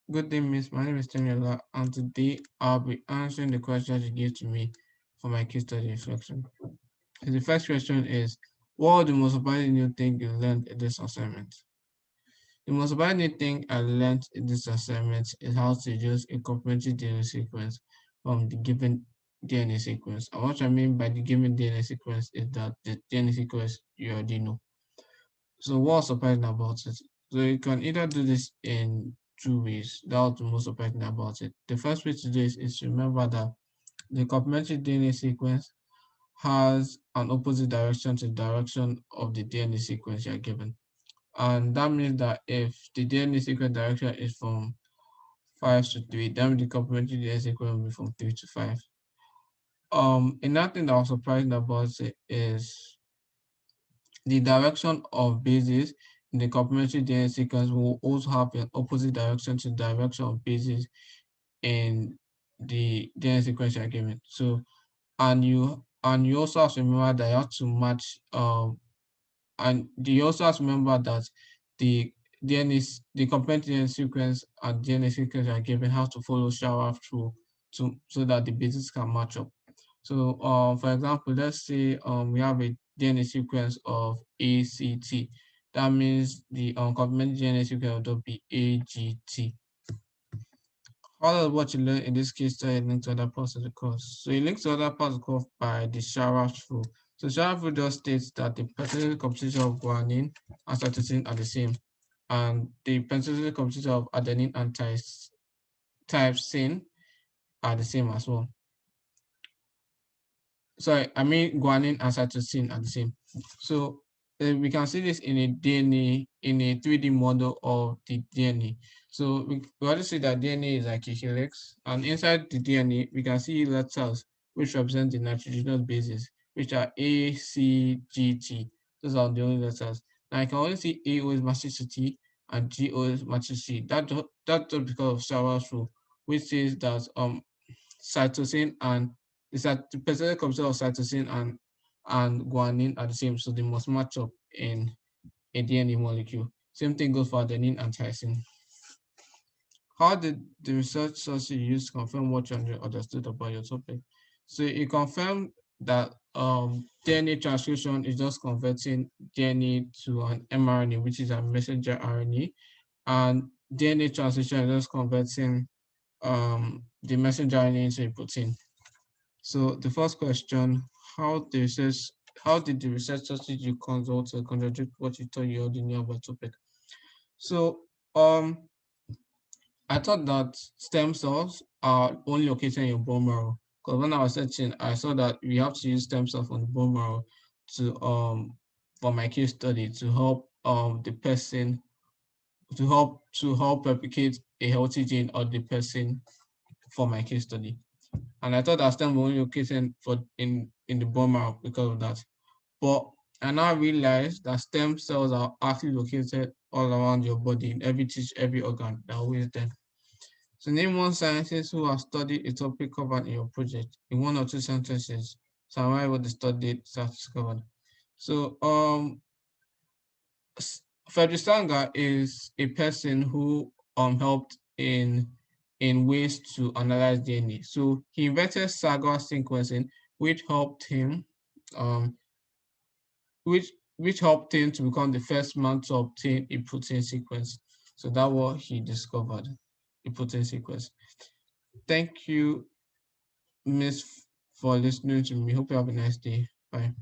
Good day, Miss. My name is Teniola, and today I'll be answering the questions you gave to me for my case study reflection. So the first question is, what was the most surprising new thing you learned in this assignment? The most surprising new thing I learned in this assignment is how to use a complementary DNA sequence from the given DNA sequence. And what I mean by the given DNA sequence is that the DNA sequence you already know. So what's surprising about it? So you can either do this in two ways. That's the most surprising about it. The first way to do this is to remember that the complementary DNA sequence has an opposite direction to the direction of the DNA sequence you're given. And that means that if the DNA sequence direction is from 5 to 3, then the complementary DNA sequence will be from 3 to 5. Another thing that was surprising about it is the direction of bases in the complementary DNA sequence will also have an opposite direction to the direction of bases in the DNA sequence you're given. So, and you also have to remember that you have to match and you also have to remember that the the complementary DNA sequence and DNA sequence you're given have to follow shower through to so that the bases can match up. So, for example, let's say we have a DNA sequence of ACT. That means the complementary DNA sequence will be AGT. All of what you learn in this case study linked to other parts of the course. So it links to other parts of the course by the Sharash rule. So Sharash rule just states that the percentage composition of guanine and cytosine are the same, and the percentage composition of adenine and tyrosine are the same as well. Sorry, I mean guanine and cytosine are the same. So we can see this in a DNA, in a 3D model of the DNA. So we already see that DNA is like a helix, and inside the DNA, we can see letters which represent the nitrogenous bases, which are A, C, G, T. Those are the only letters. Now I can only see AO is matching to T and GO is matching to C. That's just because of Sarah's rule, which says that cytosine and the percentage composition of cytosine and guanine are the same, so they must match up in a DNA molecule. Same thing goes for adenine and tyrosine. How did the research source you used to confirm what you understood about your topic? So it confirmed that DNA transcription is just converting DNA to an mRNA, which is a messenger RNA, and DNA translation is just converting the messenger RNA into a protein. So the first question, how did the research sources you consult contradict what you thought you already knew about the topic? So I thought that stem cells are only located in your bone marrow. Because when I was searching, I saw that we have to use stem cells from the bone marrow to for my case study to help the person to help replicate a healthy gene of the person for my case study. And I thought that stem were only located in the bone marrow because of that. But I now realized that stem cells are actually located all around your body, in every tissue, every organ. They're always there. So name one scientist who has studied a topic covered in your project in one or two sentences. Summarize what the study has covered. So Frederick Sanger is a person who helped in ways to analyze DNA. So he invented Sanger sequencing, which helped him um which which helped him to become the first man to obtain a protein sequence. So that's what he discovered, a protein sequence. Thank you, Miss, for listening to me. Hope you have a nice day. Bye.